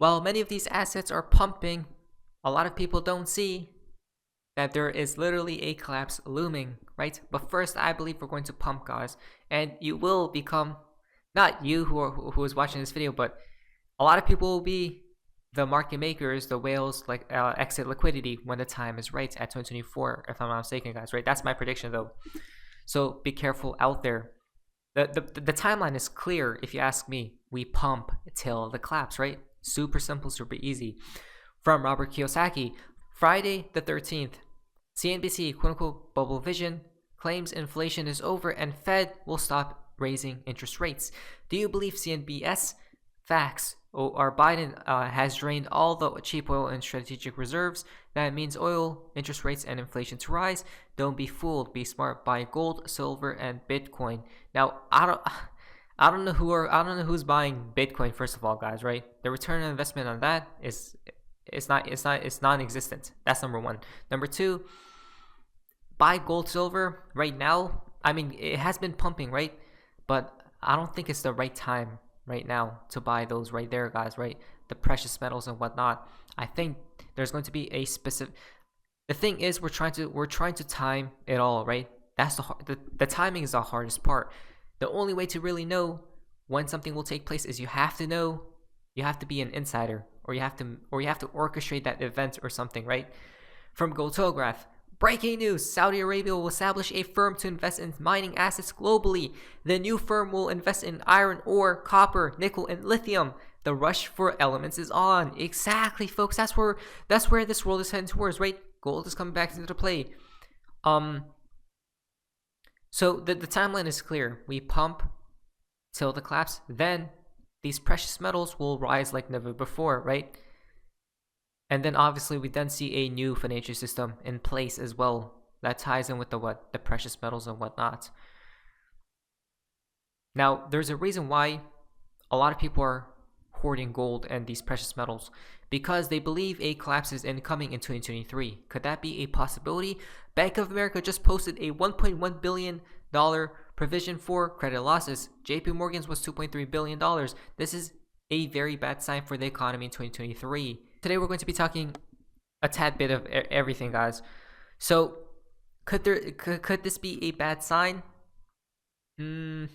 While many of these assets are pumping, a lot of people don't see that there is literally a collapse looming, right? But first, I believe we're going to pump, guys, and you will become, not you who is watching this video, but a lot of people will be the market makers, the whales, like exit liquidity when the time is right at 2024, if I'm not mistaken, guys, right? That's my prediction, though. So be careful out there. The timeline is clear, if you ask me. We pump till the collapse, right? Super simple, super easy. From Robert Kiyosaki, Friday the 13th, CNBC, quote-unquote, bubble vision, claims inflation is over and Fed will stop raising interest rates. Do you believe CNBS? Facts. Or Biden has drained all the cheap oil and strategic reserves. That means oil, interest rates, and inflation to rise. Don't be fooled. Be smart. Buy gold, silver, and Bitcoin. Now, I don't know who's buying Bitcoin. First of all, guys, right? The return on investment on that is non-existent. That's number one. Number two, buy gold, silver right now. I mean, it has been pumping, right? But I don't think it's the right time right now to buy those right there, guys, right? The precious metals and whatnot. I think there's going to be a specific. The thing is, we're trying to time it all, right? That's the timing is the hardest part. The only way to really know when something will take place is you have to be an insider, or you have to orchestrate that event or something, right? From Gold Telegraph. Breaking news, Saudi Arabia will establish a firm to invest in mining assets globally. The new firm will invest in iron ore, copper, nickel, and lithium. The rush for elements is on. Exactly, folks. That's where this world is heading towards, right? Gold is coming back into play. So the timeline is clear. We pump till the collapse. Then these precious metals will rise like never before, right? And then obviously we then see a new financial system in place as well. That ties in with the precious metals and whatnot. Now, there's a reason why a lot of people are hoarding gold and these precious metals, because they believe a collapse is incoming in 2023. Could that be a possibility? Bank of America just posted a $1.1 billion provision for credit losses. JP Morgan's was $2.3 billion. This is a very bad sign for the economy in 2023. Today we're going to be talking a tad bit of everything, guys. So could this be a bad sign? I'm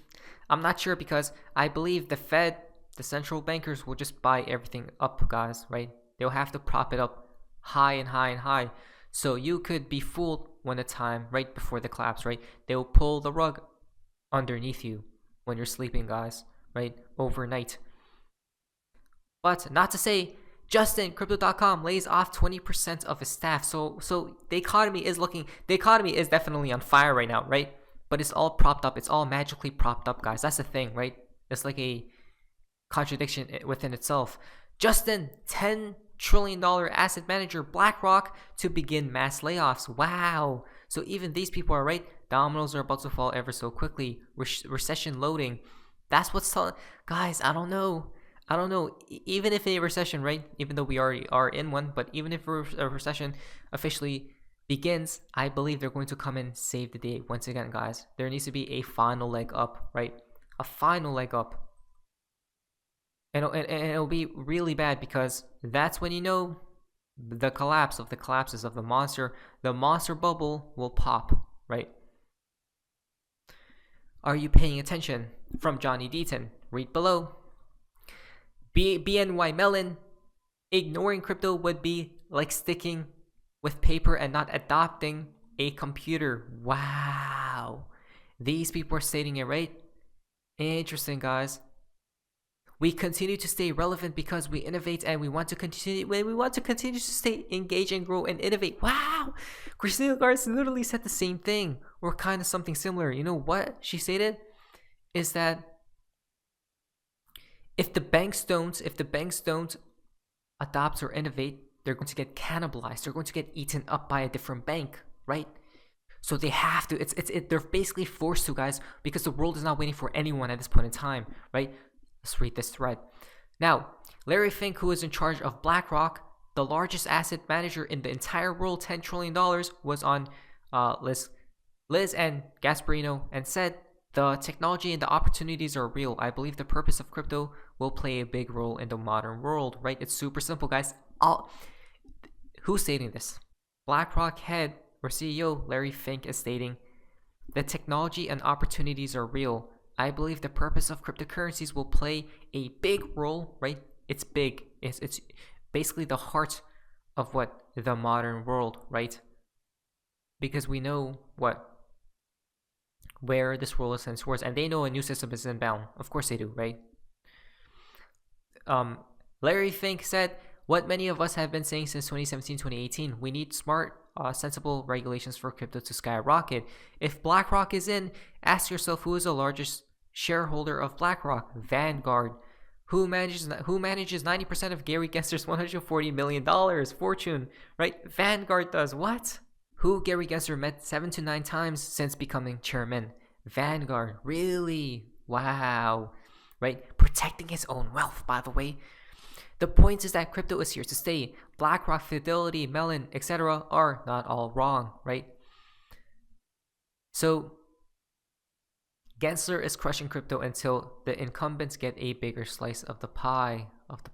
not sure, because I believe the Fed, the central bankers, will just buy everything up, guys, right? They'll have to prop it up high and high and high. So you could be fooled when the time, right before the collapse, right? They'll pull the rug underneath you when you're sleeping, guys, right? Overnight. But not to say Justin, Crypto.com lays off 20% of his staff. So the economy is definitely on fire right now, right? But it's all propped up. It's all magically propped up, guys. That's the thing, right? It's like a contradiction within itself. Justin, $10 trillion asset manager, BlackRock, to begin mass layoffs. Wow. So even these people are right. Dominoes are about to fall ever so quickly. Recession loading. That's what's telling. Guys, I don't know. Even if a recession, right? Even though we already are in one, but even if a recession officially begins, I believe they're going to come and save the day. Once again, guys, there needs to be a final leg up, right? A final leg up. And it'll be really bad, because that's when you know the collapse of the collapses of the monster bubble will pop, right? Are you paying attention? From Johnny Deaton. Read below. BNY Mellon, ignoring crypto would be like sticking with paper and not adopting a computer. Wow. These people are stating it, right? Interesting, guys. We continue to stay relevant because we innovate, and we want to continue to stay engaged and grow and innovate. Wow. Christina Lagarde literally said the same thing, or kind of something similar. You know what she stated? Is that if the banks don't adopt or innovate, they're going to get cannibalized. They're going to get eaten up by a different bank, right? So they have to. They're basically forced to, guys, because the world is not waiting for anyone at this point in time, right? Let's read this thread. Now, Larry Fink, who is in charge of BlackRock, the largest asset manager in the entire world, $10 trillion, was on Liz and Gasparino, and said The technology and the opportunities are real. I believe the purpose of crypto will play a big role in the modern world, right? It's super simple, guys. Who's stating this? BlackRock head or CEO Larry Fink is stating, the technology and opportunities are real. I believe the purpose of cryptocurrencies will play a big role, right? It's big. It's basically the heart of what the modern world, right? Because we know where this world is heading towards, and they know a new system is inbound. Of course they do, right? Larry Fink said, what many of us have been saying since 2017, 2018, we need smart, sensible regulations for crypto to skyrocket. If BlackRock is in, ask yourself who is the largest shareholder of BlackRock? Vanguard. Who manages 90% of Gary Gessner's $140 million fortune, right? Vanguard does. What? Who Gary Gessner met 7 to 9 times since becoming chairman? Vanguard. Really? Wow. Right? Protecting his own wealth, by the way. The point is that crypto is here to stay. BlackRock, Fidelity, Mellon, etc. are not all wrong, right? So Gensler is crushing crypto until the incumbents get a bigger slice of the pie, of the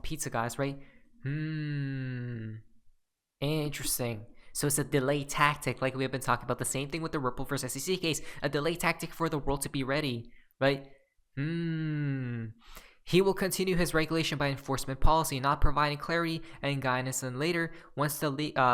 pizza, guys, right? Interesting. So it's a delay tactic, like we have been talking about. The same thing with the Ripple versus SEC case. A delay tactic for the world to be ready, right? He will continue his regulation by enforcement policy, not providing clarity and guidance. And later, once the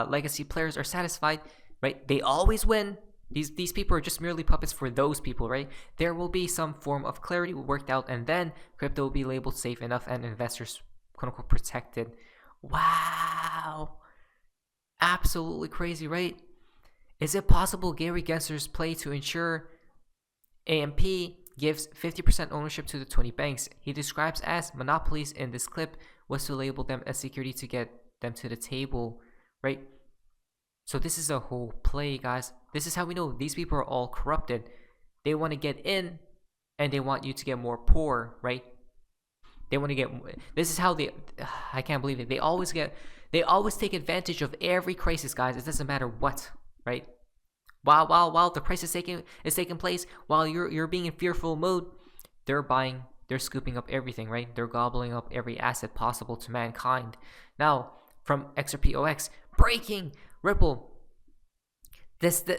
legacy players are satisfied, right? They always win. These people are just merely puppets for those people, right? There will be some form of clarity worked out, and then crypto will be labeled safe enough and investors, quote unquote, protected. Wow. Absolutely crazy, right? Is it possible Gary Gensler's play to ensure AMP gives 50% ownership to the 20 banks he describes as monopolies in this clip was to label them as security to get them to the table, right? So this is a whole play, guys. This is how we know these people are all corrupted. They want to get in and they want you to get more poor, right? They want to get, this is how I can't believe it. They always take advantage of every crisis, guys. It doesn't matter what, right? While the crisis is taking place, while you're being in fearful mode, they're scooping up everything, right? They're gobbling up every asset possible to mankind. Now, from XRP breaking Ripple.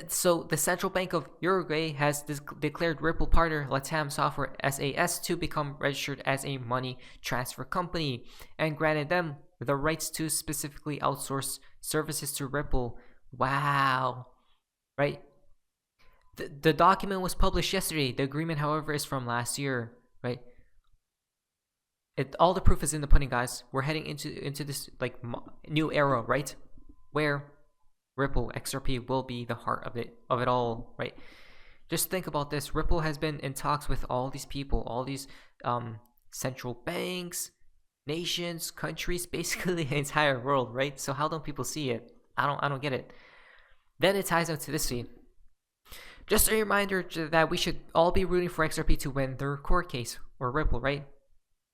So the Central Bank of Uruguay has declared Ripple partner Latam Software SAS to become registered as a money transfer company and granted them the rights to specifically outsource services to Ripple. Wow. Right? The document was published yesterday. The agreement, however, is from last year, right? All the proof is in the pudding, guys. We're heading into this like new era, right? Where Ripple XRP will be the heart of it all, right? Just think about this. Ripple has been in talks with all these people, all these central banks, nations, countries, basically the entire world, right? So how don't people see it? I don't get it. Then it ties into this scene. Just a reminder that we should all be rooting for XRP to win their court case, or Ripple, right?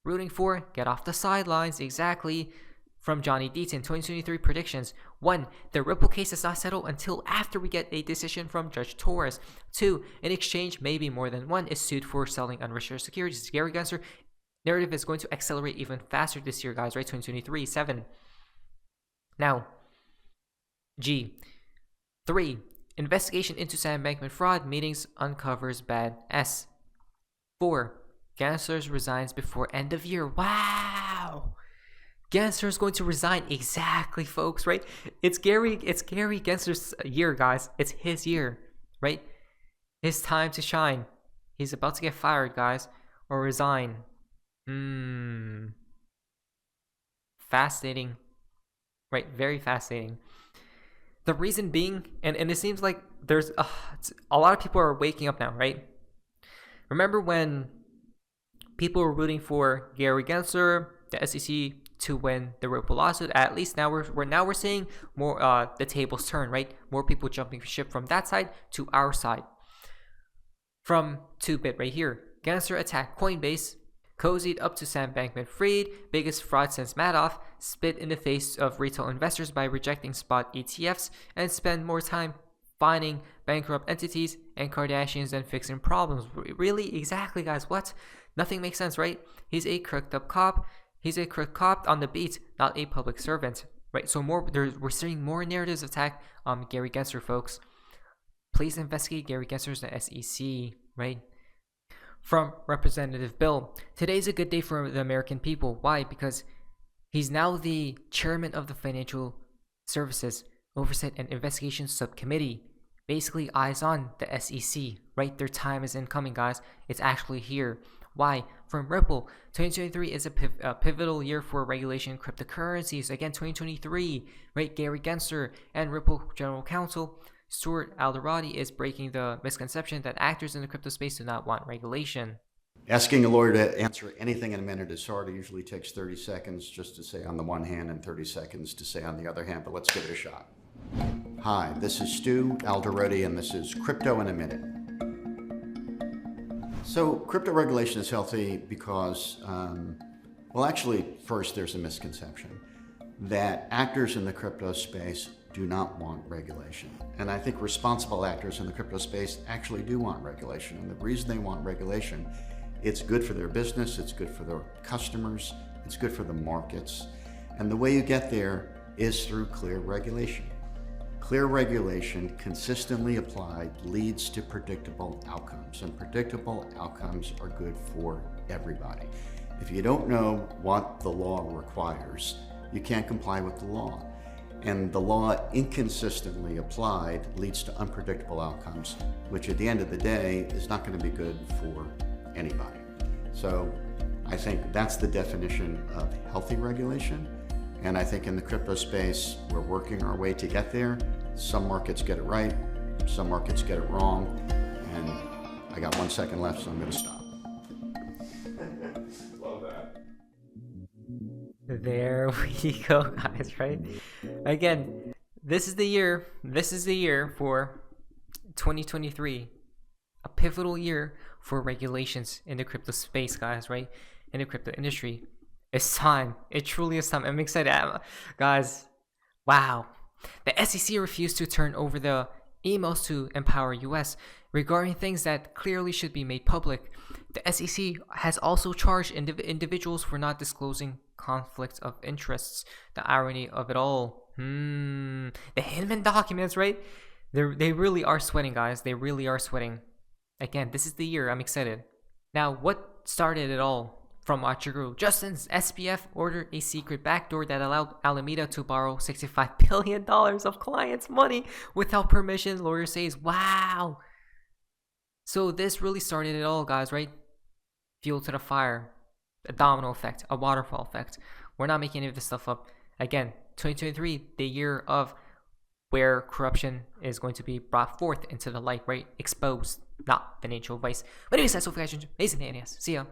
Rooting for, get off the sidelines, exactly. From Johnny Deaton, 2023 predictions. 1. The Ripple case is not settled until after we get a decision from Judge Torres. 2. An exchange, maybe more than one, is sued for selling unregistered securities. Gary Gensler narrative is going to accelerate even faster this year, guys, right? 2023. 7. Now, G. 3. Investigation into Sam Bankman fraud meetings uncovers bad S. 4. Gensler resigns before end of year. Wow! Gensler is going to resign. Exactly, folks, right? It's Gary Gensler's year, guys. It's his year, right? His time to shine. He's about to get fired, guys, or resign. Fascinating, right? Very fascinating. The reason being, and it seems like there's a lot of people are waking up now, right? Remember when people were rooting for Gary Gensler, the SEC, to win the Ripple lawsuit? At least now we're seeing more the tables turn, right? More people jumping ship from that side to our side. From 2bit right here, Gensler attacked Coinbase, cozied up to Sam Bankman-Fried, biggest fraud since Madoff, spit in the face of retail investors by rejecting spot ETFs, and spend more time finding bankrupt entities and Kardashians and fixing problems. Really? Exactly, guys. What? Nothing makes sense, right? He's a crooked up cop. He's a crooked cop on the beat, not a public servant, right? So we're seeing more narratives attack Gary Gensler, folks. Please investigate Gary Gensler's the SEC, right? From Representative Bill. Today's a good day for the American people. Why? Because he's now the chairman of the Financial Services Oversight and Investigation Subcommittee. Basically, eyes on the SEC, right? Their time is incoming, guys. It's actually here. Why? From Ripple, 2023 is a pivotal year for regulation in cryptocurrencies. Again, 2023, right? Gary Gensler and Ripple General Counsel Stuart Alderoty is breaking the misconception that actors in the crypto space do not want regulation. Asking a lawyer to answer anything in a minute is hard. It usually takes 30 seconds just to say on the one hand and 30 seconds to say on the other hand, but let's give it a shot. Hi, this is Stu Alderoty, and this is Crypto in a Minute. So crypto regulation is healthy because, well, actually, first there's a misconception that actors in the crypto space do not want regulation. And I think responsible actors in the crypto space actually do want regulation. And the reason they want regulation, it's good for their business, it's good for their customers, it's good for the markets. And the way you get there is through clear regulation. Clear regulation consistently applied leads to predictable outcomes, and predictable outcomes are good for everybody. If you don't know what the law requires, you can't comply with the law. And the law inconsistently applied leads to unpredictable outcomes, which at the end of the day is not going to be good for anybody. So I think that's the definition of healthy regulation. And I think in the crypto space, we're working our way to get there. Some markets get it right, some markets get it wrong. And I got 1 second left, so I'm going to stop. Love that. There we go, guys, right? Again, this is the year for 2023. A pivotal year for regulations in the crypto space, guys, right? In the crypto industry. It's time. It truly is time. I'm excited. Guys, wow. The SEC refused to turn over the emails to Empower US regarding things that clearly should be made public. The SEC has also charged individuals for not disclosing conflicts of interests. The irony of it all. The Hinman documents, right? They really are sweating, guys. They really are sweating. Again, this is the year. I'm excited. Now, what started it all? From what you grew, Justin's SPF ordered a secret backdoor that allowed Alameda to borrow $65 billion of clients' money without permission, lawyer says. Wow. So this really started it all, guys, right? Fuel to the fire, a domino effect, a waterfall effect. We're not making any of this stuff up. Again, 2023, the year of where corruption is going to be brought forth into the light, right? Exposed, not financial advice. But anyways, that's all for guys. Amazing, see ya.